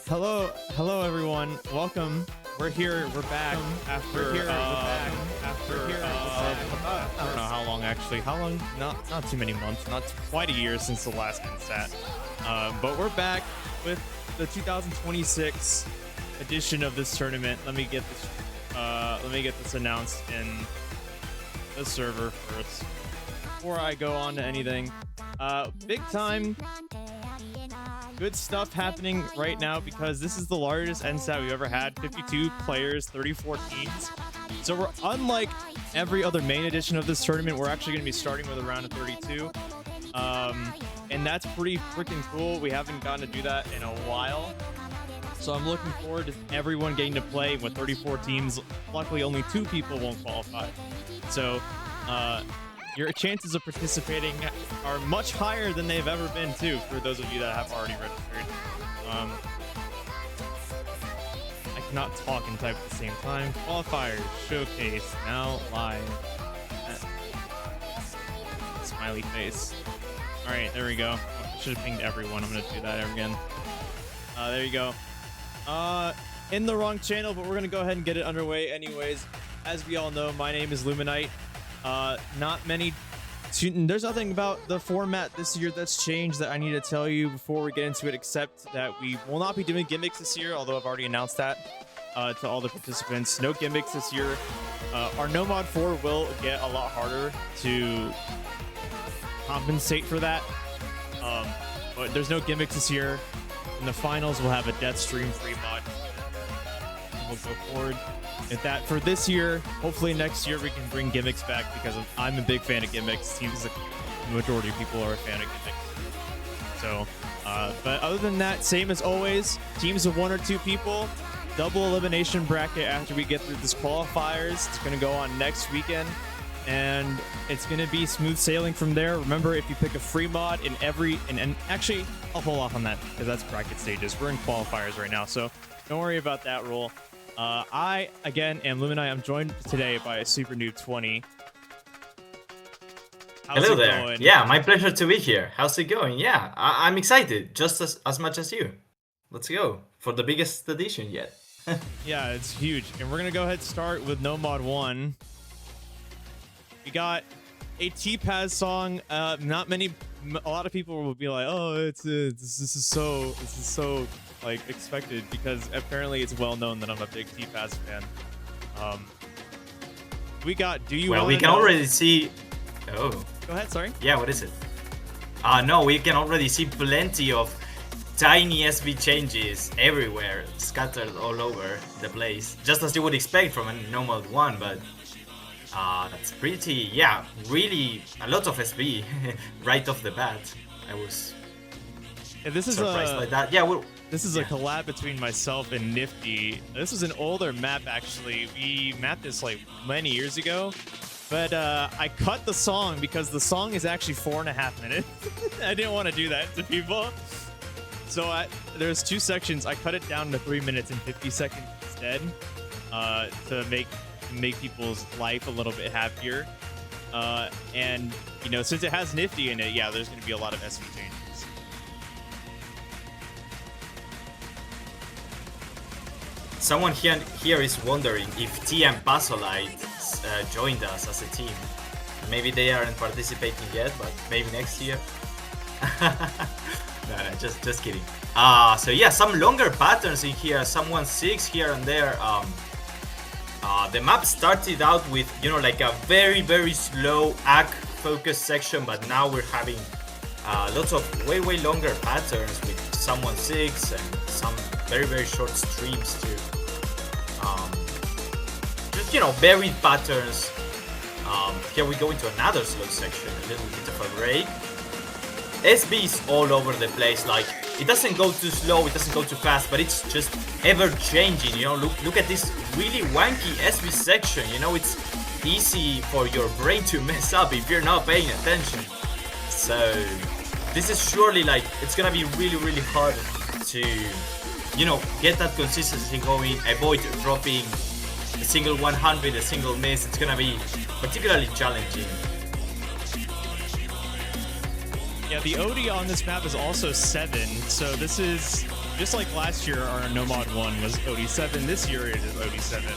Hello everyone. Welcome. We're here. We're back after. I don't know how long actually. How long? Not too many months. Not quite a year since the last NSATT. But we're back with the 2026 edition of this tournament. Let me get this announced in the server first before I go on to anything. Big time. Good stuff happening right now because this is the largest NSATT we've ever had. 52 players, 34 teams. So we're unlike every other main edition of this tournament. We're actually going to be starting with a round of 32. And that's pretty freaking cool. We haven't gotten to do that in a while. So I'm looking forward to everyone getting to play with 34 teams. Luckily, only 2 people won't qualify. So your chances of participating are much higher than they've ever been, too, for those of you that have already registered. I cannot talk and type at the same time. Qualifiers, showcase, now live. Smiley face. All right, there we go. I should have pinged everyone. I'm going to do that again. There you go. In the wrong channel, but we're going to go ahead and get it underway anyways. As we all know, my name is Luminite. There's nothing about the format this year that's changed that I need to tell you before we get into it, except that we will not be doing gimmicks this year, although I've already announced that to all the participants. No gimmicks this year. Our No Mod 4 will get a lot harder to compensate for that, but there's no gimmicks this year. In the finals, we'll have a Death Stream free mod. And we'll go forward at that for this year. Hopefully next year we can bring gimmicks back because I'm a big fan of gimmicks. Seems like the majority of people are a fan of gimmicks. So, but other than that, same as always. Teams of 1 or 2 people. Double elimination bracket after we get through this qualifiers. It's going to go on next weekend, and it's going to be smooth sailing from there. Remember, if you pick a free mod in every and actually I'll hold off on that because that's bracket stages. We're in qualifiers right now, so don't worry about that rule. I, again, am Luminite. I'm joined today by a Super Noob 20. Hello there. Going? Yeah, my pleasure to be here. How's it going? Yeah, I'm excited, just as much as you. Let's go for the biggest edition yet. Yeah, it's huge. And we're going to go ahead and start with No Mod 1. We got a T-Paz song. A lot of people will be like, oh, this is so like expected because apparently it's well known that I'm a big T-Paz fan. We got Do You Well, we can already see. Oh, go ahead, sorry. Yeah, what is it? No, we can already see plenty of tiny SB changes everywhere, scattered all over the place, just as you would expect from a No Mod 1, but that's pretty, yeah, really a lot of SB right off the bat. I was surprised by that. Yeah, this is a collab between myself and Nifty. This was an older map, actually. We mapped this like many years ago, but I cut the song because the song is actually 4.5 minutes. I didn't want to do that to people. So there's 2 sections. I cut it down to 3 minutes and 50 seconds instead to make people's life a little bit happier. And, you know, since it has Nifty in it, yeah, there's going to be a lot of SV changes. Someone here is wondering if T and Pasolite joined us as a team. Maybe they aren't participating yet, but maybe next year. No, just kidding. So yeah, some longer patterns in here. Some 1-6 here and there. The map started out with, you know, like a very slow ACK focus section, but now we're having lots of way longer patterns with some 1-6 and some very short streams too. Just, you know, varied patterns. Here we go into another slow section, a little bit of a break. SB is all over the place, like it doesn't go too slow, it doesn't go too fast, but it's just ever changing, you know. Look at this really wanky SB section, you know. It's easy for your brain to mess up if you're not paying attention. So this is surely like, it's gonna be really hard to, you know, get that consistency going, avoid dropping a single 100, a single miss. It's gonna be particularly challenging. Yeah, the OD on this map is also 7, so this is just like last year. Our No Mod 1 was OD 7. This year it is OD 7,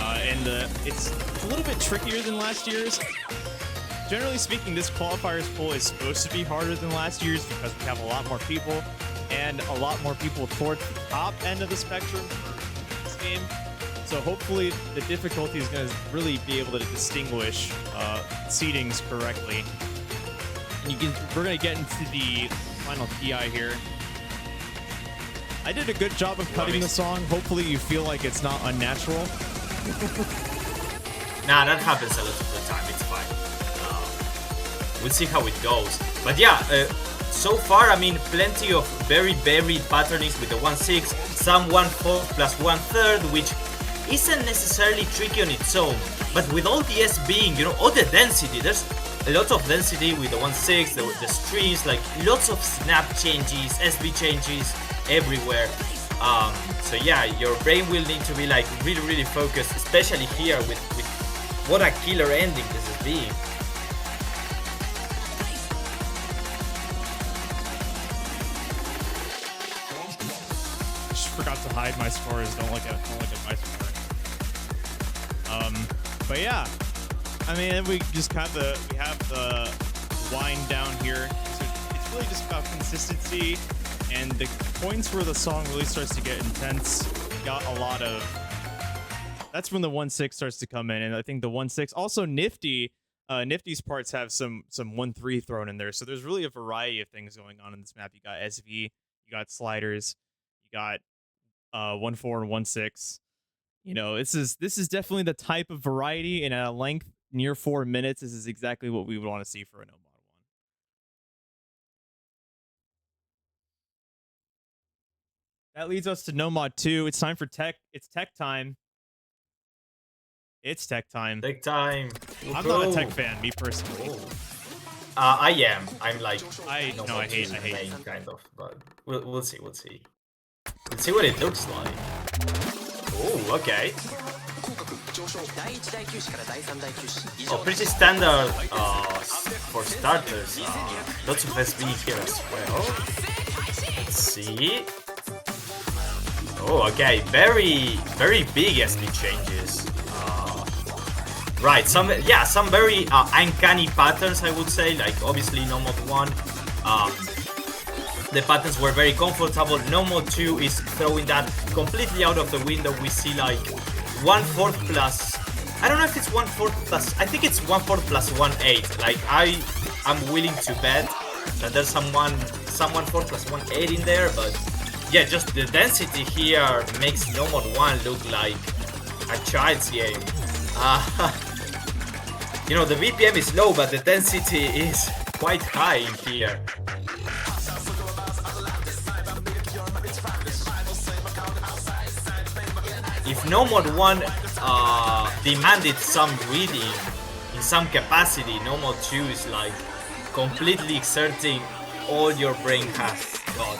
and it's a little bit trickier than last year's. Generally speaking, this qualifiers pool is supposed to be harder than last year's because we have a lot more people and a lot more people towards the top end of the spectrum for this game. So hopefully the difficulty is going to really be able to distinguish seedings correctly. And we're going to get into the final PI here. I did a good job of cutting the song. Hopefully you feel like it's not unnatural. Nah, that happens a lot of the time. It's fine. We'll see how it goes. But yeah, so far, I mean, plenty of very varied patternings with the 1/6, some 1/4 plus 1/3, which isn't necessarily tricky on its own. But with all the SBing, you know, all the density, there's a lot of density with the 1/6, the streams, like lots of snap changes, SB changes everywhere. So yeah, your brain will need to be like really focused, especially here with what a killer ending this is being. Forgot to hide my scores. Don't look at my score. But yeah, I mean, we just have the wind down here. So it's really just about consistency, and the points where the song really starts to get intense. Got a lot of. That's when the 1/6 starts to come in, and I think the 1/6 also Nifty. Nifty's parts have some 1/3 thrown in there, so there's really a variety of things going on in this map. You got SV, you got sliders, you got 1/4 and 1/6. You know, this is definitely the type of variety, and at a length near 4 minutes, this is exactly what we would want to see for a No Mod 1. That leads us to No Mod 2. It's time for tech. It's tech time. It's tech time. Tech time. I'm not a tech fan, me personally. I am. I'm like I hate kind of, but we'll see. Let's see what it looks like. Oh, okay. Oh, pretty standard for starters. Lots of SB here as well. Let's see. Oh, okay. Very big SB changes. Right, some very uncanny patterns, I would say. Like obviously No Mod 1. The patterns were very comfortable. No Mod 2 is throwing that completely out of the window. We see like 1/4 plus. I don't know if it's 1/4 plus. I think it's 1/4 plus 1/8. Like I'm willing to bet that there's some 1/4 plus 1/8 in there. But yeah, just the density here makes No Mod 1 look like a child's game. You know, the BPM is low, but the density is quite high in here. If No Mod 1 demanded some reading in some capacity, No Mod 2 is like completely exerting all your brain has got.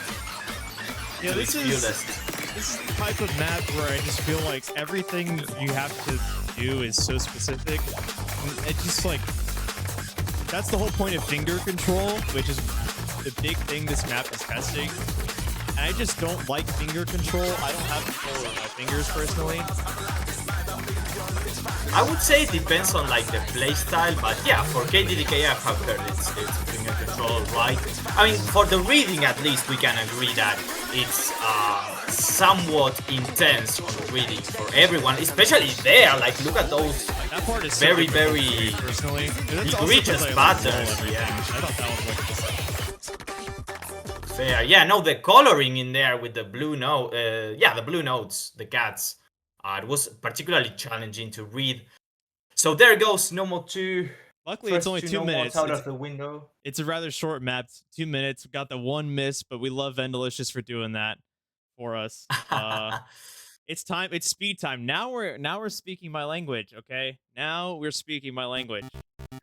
Yeah, this is the type of map where I just feel like everything you have to do is so specific. It's just like, that's the whole point of finger control, which is the big thing this map is testing. And I just don't like finger control. I don't have control of my fingers personally. I would say it depends on like the playstyle, but yeah, for KDDK I have heard it's finger control, right? I mean, for the reading at least we can agree that it's somewhat intense on the reading for everyone, especially there. Like, look at those that part is very personally egregious patterns. Yeah. I thought that was like fair. Yeah, no, the coloring in there with the blue note, the blue notes, the cats. It was particularly challenging to read. So there goes No Mod 2. Luckily, it's only 2 minutes. Out of the window. It's a rather short map, 2 minutes. We got the one miss, but we love Vendalicious for doing that for us. It's time. It's speed time. Now we're speaking my language. Okay, now we're speaking my language.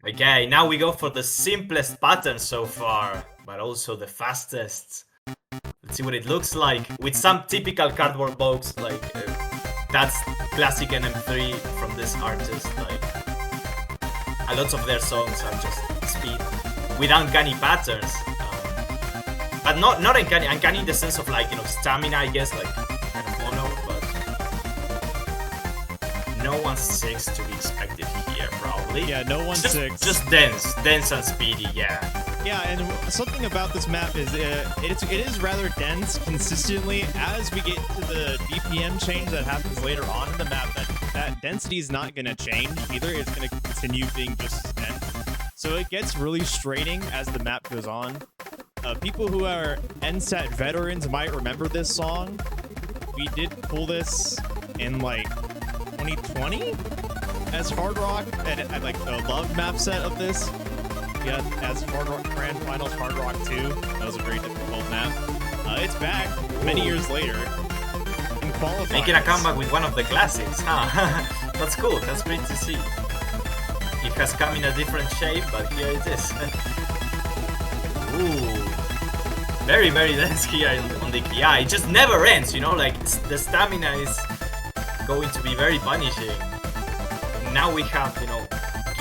Okay, now we go for the simplest pattern so far, but also the fastest. Let's see what it looks like with some typical cardboard box like. That's classic NM3 from this artist. Like, a lot of their songs are just speed with uncanny patterns. but not uncanny. Uncanny in the sense of like, you know, stamina, I guess, like kind of mono, but no 1-6 to be expected here, probably. Yeah, no 1-6. Just dense and speedy, yeah. Yeah, and something about this map is it is rather dense consistently. As we get to the DPM change that happens later on in the map, that density is not going to change either. It's going to continue being just as dense. So it gets really straining as the map goes on. People who are NSATT veterans might remember this song. We did pull this in like 2020 as Hard Rock and like the Love map set of this. Yeah, as Hard Rock Grand Finals Hard Rock 2. That was a very difficult map. It's back many years later in Qualifiers. Making a comeback with one of the classics, huh? That's cool. That's great to see. It has come in a different shape, but here it is. Ooh. Very, very dense here on the Kia. It just never ends, you know, like the stamina is going to be very punishing. Now we have, you know,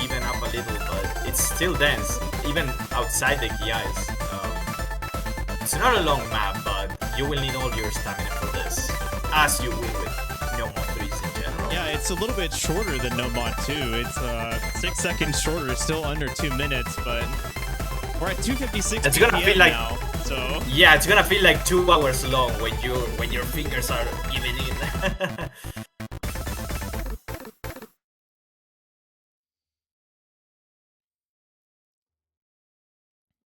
given up a little, but it's still dense, even outside the Kiais. It's not a long map, but you will need all your stamina for this, as you will with No Mod 3s in general. Yeah, it's a little bit shorter than No Mod 2. It's 6 seconds shorter, still under 2 minutes, but we're at 256 it's gonna feel like now, so yeah, it's gonna feel like 2 hours long when your fingers are giving in.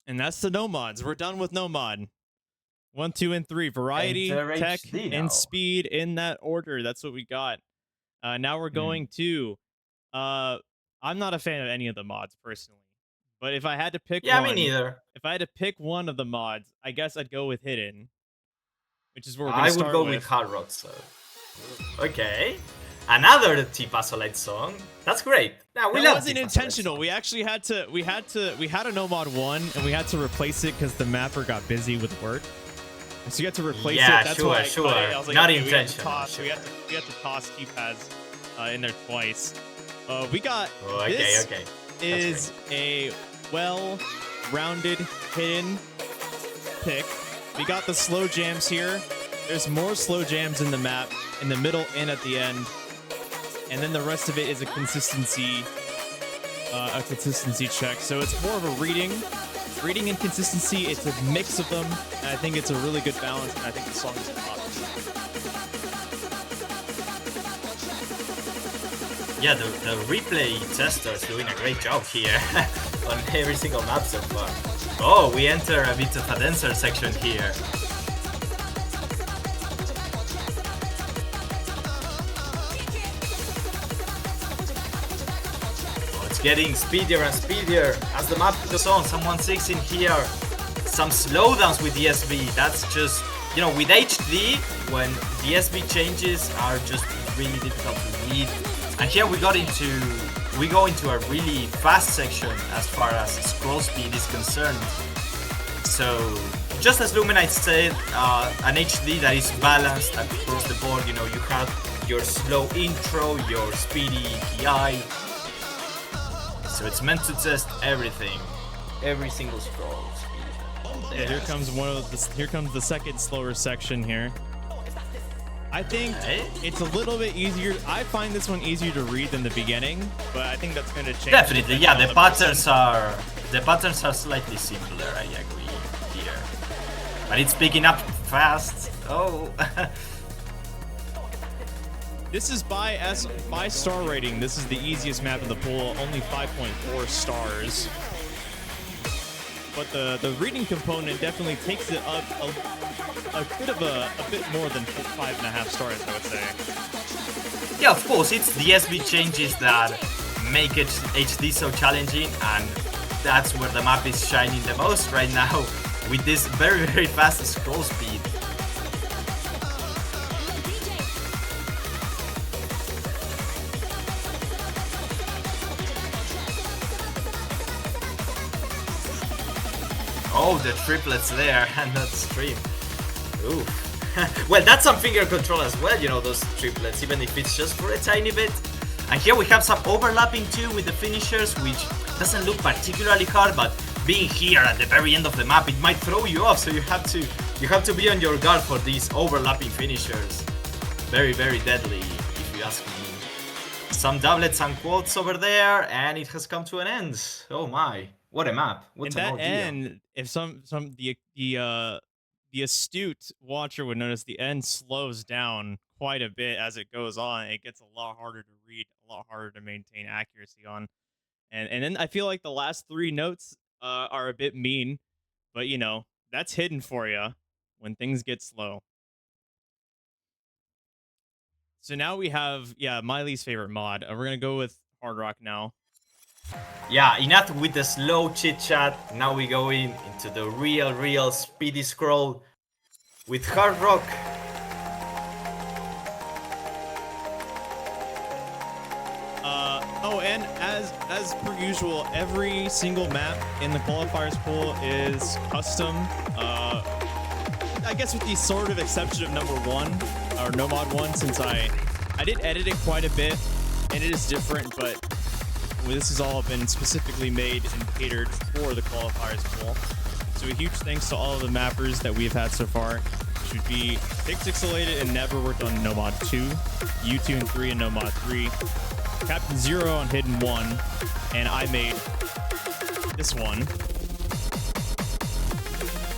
And that's the no mods. We're done with no mod. 1, 2, and 3. Variety, Enter tech, HD now. and speed in that order. That's what we got. Now we're going to. I'm not a fan of any of the mods personally, but if I had to pick one, me neither. If I had to pick one of the mods, I guess I'd go with hidden, which is where we're gonna I start would go with Hard Rock. So okay, another T-Paso Light song. That's great. Now we that love wasn't T-Paso intentional. Light We actually had a no mod 1, and we had to replace it because the mapper got busy with work. So you had to replace Yeah, it. That's sure, why I sure. cut it. I was like, Not okay, intentional, We had to toss T-pads in there twice. We got this okay. is a well-rounded hidden pick. We got the slow jams here. There's more slow jams in the map, in the middle and at the end. And then the rest of it is a consistency check. So it's more of a reading and consistency. It's a mix of them, and I think it's a really good balance, and I think the song is awesome. Yeah, the replay tester is doing a great job here on every single map so far. Oh, we enter a bit of a denser section here. Getting speedier and speedier as the map goes on. Some 1-6 in here, some slowdowns with DSB. That's just, you know, with HD, when DSB changes are just really difficult to read. And here we go into a really fast section as far as scroll speed is concerned. So just as Luminite said, an HD that is balanced across the board. You know, you have your slow intro, your speedy PI. So it's meant to test everything, every single scroll. Yeah, here comes the second slower section here. I think it's a little bit easier. I find this one easier to read than the beginning, but I think that's going to change. Definitely, yeah. The patterns are slightly simpler. I agree here, but it's picking up fast. Oh. This is by star rating. This is the easiest map in the pool, only 5.4 stars. But the reading component definitely takes it up a bit more than 5.5 stars, I would say. Yeah, of course, it's the SB changes that make it HD so challenging, and that's where the map is shining the most right now with this very, very fast scroll speed. Oh, the triplets there, and that stream. Ooh. Well, that's some finger control as well, you know, those triplets, even if it's just for a tiny bit. And here we have some overlapping too with the finishers, which doesn't look particularly hard, but being here at the very end of the map, it might throw you off. So you have to be on your guard for these overlapping finishers. Very, very deadly, if you ask me. Some doublets and quads over there, and it has come to an end. Oh my, what a map! What In an that ordeal. end, if the astute watcher would notice, the end slows down quite a bit as it goes on. It gets a lot harder to read, a lot harder to maintain accuracy on. And then I feel like the last 3 notes are a bit mean, but you know, that's hidden for you when things get slow. So now we have, yeah, my least favorite mod. We're gonna go with Hard Rock now. Yeah, enough with the slow chit chat. Now we go into the real speedy scroll with Hard Rock. Oh, and as per usual, every single map in the qualifiers pool is custom. I guess with the sort of exception of number 1 or no mod 1, since I did edit it quite a bit, and it is different, but this has all been specifically made and catered for the qualifiers pool. So a huge thanks to all of the mappers that we've had so far, which would be Pixelated and Never worked on no mod 2, U2 and 3 and no mod 3. Captain Zero on Hidden 1, and I made this one.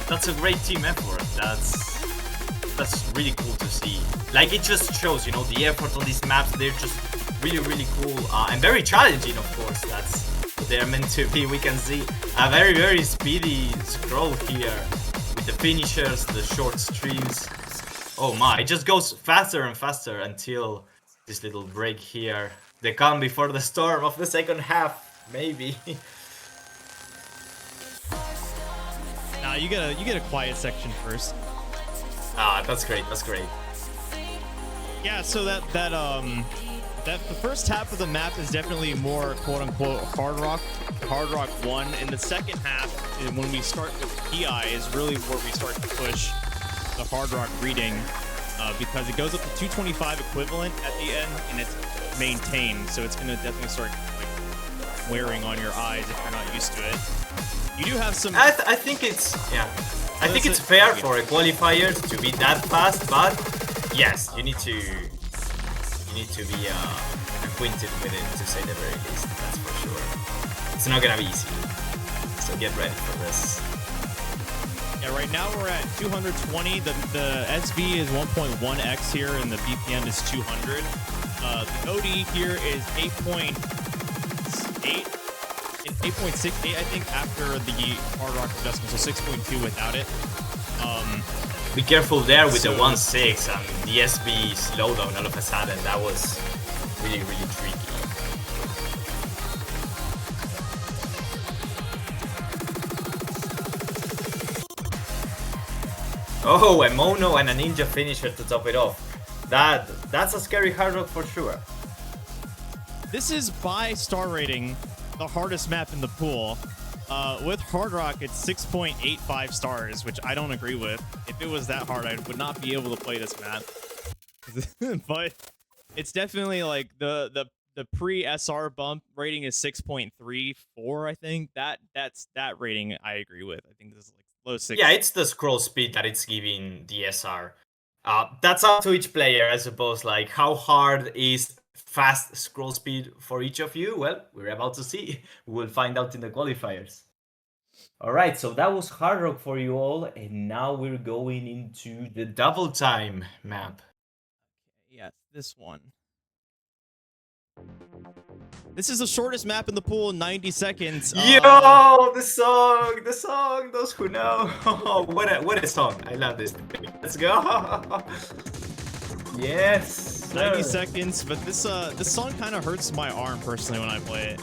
That's a great team effort. That's really cool to see. Like, it just shows, you know, the effort on these maps. They're just really cool and very challenging, of course. That's what they're meant to be. We can see a very speedy scroll here with the finishers, the short streams. Oh my, it just goes faster and faster until this little break here. The calm before the storm of the second half, maybe. Nah, you get a quiet section first. Ah, that's great. That's great. Yeah, so that the first half of the map is definitely more quote unquote hard rock 1, and the second half, when we start with PI, is really where we start to push the hard rock reading, because it goes up to 225 equivalent at the end, and it's maintained, so it's gonna definitely start like wearing on your eyes if you're not used to it. You do have some. I think it's I think it's fair for a qualifier to be that fast, but yes, you need to be acquainted with it, to say the very least. That's for sure. It's not gonna be easy, so get ready for this. Yeah, right now we're at 220. The SB is 1.1x here, and the BPM is 200. The OD here is 8.68, I think, after the hard rock adjustment, so 6.2 without it. Be careful there with the 1.6 and the SB slowdown all of a sudden. That was really tricky. Oh, a mono and a ninja finisher to top it off. That's a scary hard rock for sure. This is by star rating the hardest map in the pool. With hard rock, it's 6.85 stars, which I don't agree with. If it was that hard, I would not be able to play this map. But it's definitely like the pre-SR bump rating is 6.34, I think. That rating I agree with. I think this is like low 6. Yeah, it's the scroll speed that it's giving the SR. That's up to each player, I suppose. Like, how hard is fast scroll speed for each of you? Well, we're about to see. We'll find out in the qualifiers. Alright, so that was hard rock for you all, and now we're going into the double time map. Yes, this one. This is the shortest map in the pool, 90 seconds. Yo, the song, those who know. what a song. I love this. Let's go. Yes, sir. 90 seconds, but this song kind of hurts my arm personally when I play it.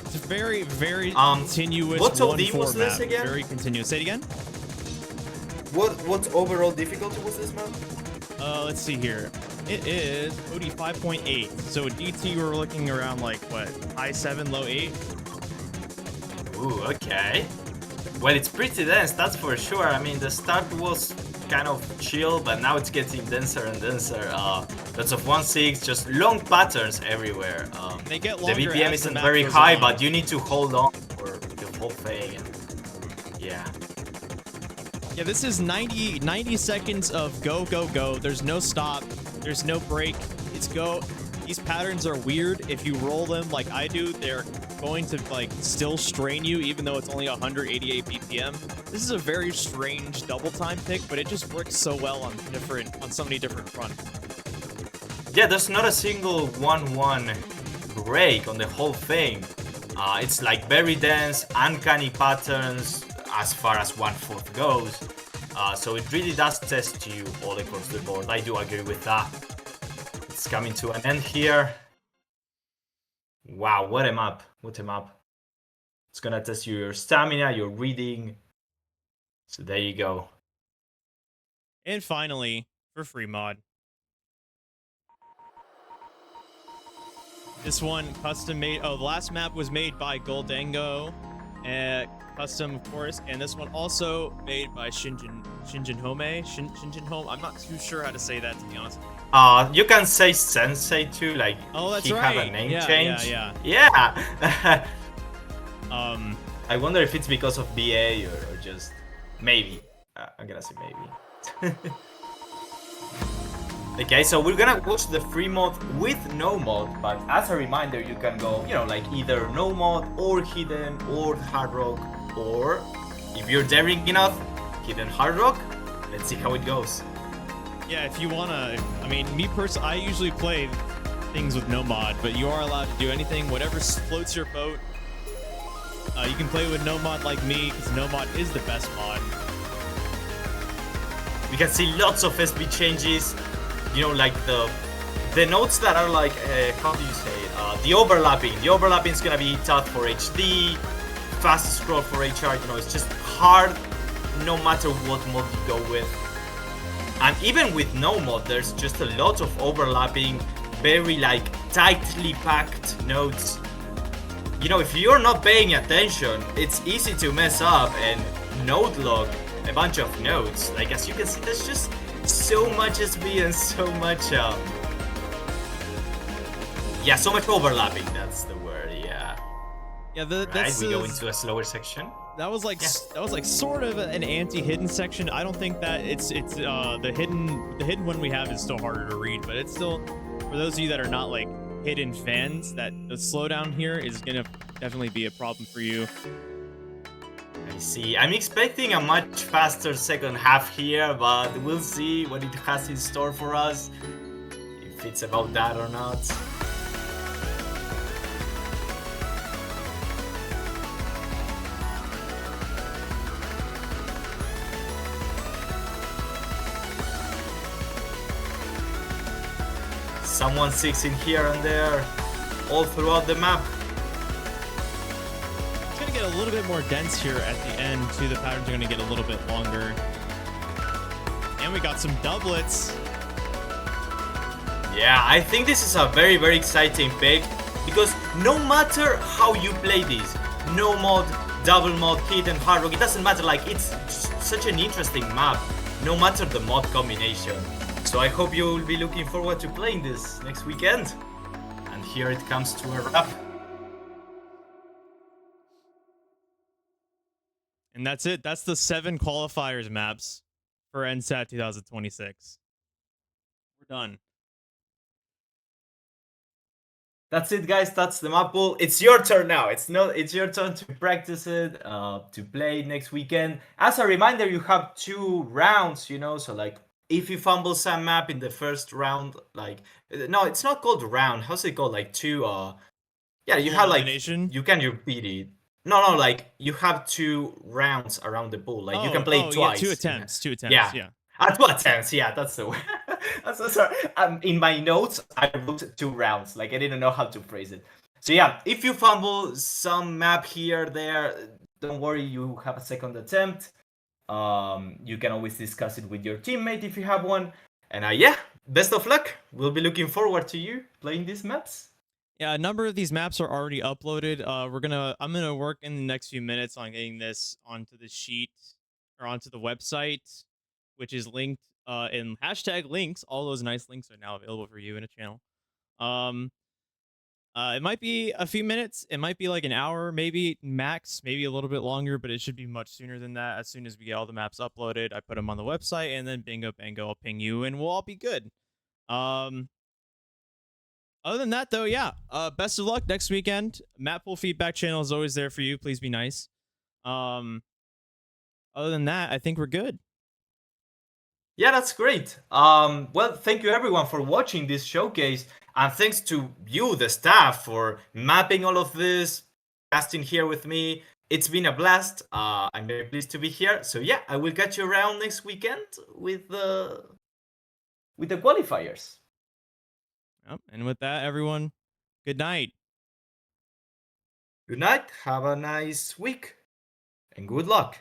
It's very continuous. What OD was this again? Very continuous. Say it again. What overall difficulty was this map? Let's see here. It is OD 5.8. So with DT, we're looking around like what, high 7, low 8. Ooh, okay. Well, it's pretty dense, that's for sure. I mean, the start was kind of chill, but now it's getting denser and denser. Lots of 1-6, just long patterns everywhere. They get the longer BPM as the isn't map very goes high, on. but you need to hold on for the whole thing. Yeah. Yeah, this is 90 seconds of go, go, go. There's no stop. There's no break. It's go. These patterns are weird. If you roll them like I do, they're going to like still strain you, even though it's only 188 BPM. This is a very strange double time pick, but it just works so well on so many different fronts. Yeah, there's not a single 1-1 break on the whole thing. It's like very dense, uncanny patterns as far as 1/4 goes. So it really does test you all across the board. I do agree with that. It's coming to an end here. Wow, what a map. What a map. It's gonna test your stamina, your reading. So there you go. And finally, for free mod. This one custom made. Oh, the last map was made by Goldango, custom of course, and this one also made by Shinjin Home. I'm not too sure how to say that, to be honest. You can say Sensei too, like oh, that's he right. have a name Yeah, change. Yeah. I wonder if it's because of BA or just maybe. I'm gonna say maybe. Okay, so we're gonna watch the free mod with no mod, but as a reminder, you can go, you know, like either no mod or hidden or hard rock, or if you're daring enough, hidden hard rock. Let's see how it goes. Yeah, if you wanna, I mean, me personally, I usually play things with no mod, but you are allowed to do anything, whatever floats your boat. You can play with no mod like me, because no mod is the best mod. We can see lots of SB changes. You know, like the notes that are like, how do you say it? The overlapping. The overlapping is gonna be tough for HD, fast scroll for HR. You know, it's just hard no matter what mod you go with. And even with no mod, there's just a lot of overlapping, very like tightly packed notes. You know, if you're not paying attention, it's easy to mess up and node log a bunch of nodes. Like, as you can see, there's just so much SB and so much yeah, so much overlapping. That's the word. Yeah. Yeah, Right, we go into a slower section. That was like sort of an anti-hidden section. I don't think that it's the hidden one we have is still harder to read, but it's still, for those of you that are not like hidden fans, that the slowdown here is gonna definitely be a problem for you. I see. I'm expecting a much faster second half here, but we'll see what it has in store for us, if it's about that or not. Someone 6 in here and there, all throughout the map. It's gonna get a little bit more dense here at the end too. The patterns are gonna get a little bit longer. And we got some doublets. Yeah, I think this is a very, very exciting pick, because no matter how you play this, no mod, double mod, hidden, hard rock, it doesn't matter, like it's such an interesting map, no matter the mod combination. So I hope you will be looking forward to playing this next weekend. And here it comes to a wrap. And that's it. That's the 7 qualifiers maps for NSATT 2026. We're done. That's it, guys. That's the Mappool. It's your turn now. It's your turn to practice it, to play next weekend. As a reminder, you have 2 rounds, you know, so like if you fumble some map in the first round, like, no, it's not called round. How's it called? Like 2, yeah, you have like, you can repeat it. No, like you have 2 rounds around the pool. Like you can play twice. Yeah, 2 attempts. 2 attempts. Yeah. 2 attempts. Yeah, that's the way. I'm so sorry. In my notes, I wrote 2 rounds. Like I didn't know how to phrase it. So yeah, if you fumble some map here, there, don't worry. You have a second attempt. You can always discuss it with your teammate if you have one. And yeah, best of luck. We'll be looking forward to you playing these maps. Yeah, a number of these maps are already uploaded. I'm gonna work in the next few minutes on getting this onto the sheet or onto the website. which is linked in hashtag links. All those nice links are now available for you in a channel. Um, it might be a few minutes. It might be like an hour, maybe max, maybe a little bit longer, but it should be much sooner than that. As soon as we get all the maps uploaded, I put them on the website, and then bingo bango, I'll ping you, and we'll all be good. Um, Other than that, though, yeah. Best of luck next weekend. Mappool feedback channel is always there for you. Please be nice. Um, Other than that, I think we're good. Yeah, that's great. Well, thank you everyone for watching this showcase, and thanks to you, the staff, for mapping all of this, casting here with me. It's been a blast. I'm very pleased to be here. So yeah, I will catch you around next weekend with the qualifiers. Yep. And with that, everyone, good night. Good night. Have a nice week, and good luck.